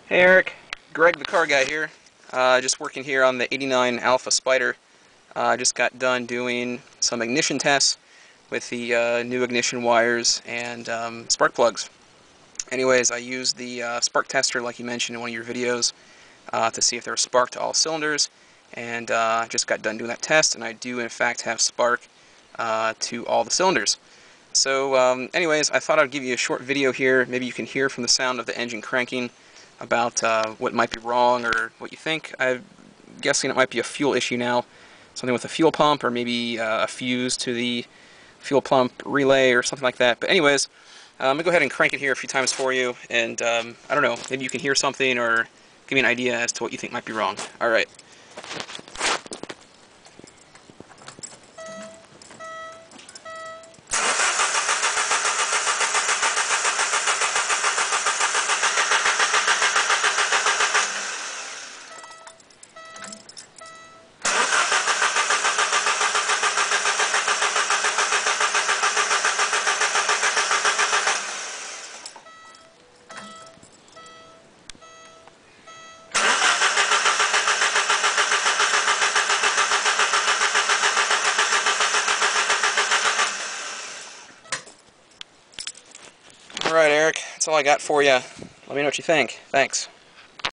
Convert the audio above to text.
Hey Eric, Greg the car guy here. Just working here on the '89 Alfa Spider. I just got done doing some ignition tests with the new ignition wires and spark plugs. Anyways, I used the spark tester like you mentioned in one of your videos to see if there was spark to all cylinders, and I just got done doing that test, and I do in fact have spark to all the cylinders. So anyways, I thought I'd give you a short video here. Maybe you can hear from the sound of the engine cranking about what might be wrong or what you think. I'm guessing it might be a fuel issue now. Something with a fuel pump, or maybe a fuse to the fuel pump relay or something like that. But anyways, I'm going to go ahead and crank it here a few times for you, and I don't know, maybe you can hear something or give me an idea as to what you think might be wrong. Alright. Alright, Eric, that's all I got for you. Let me know what you think. Thanks.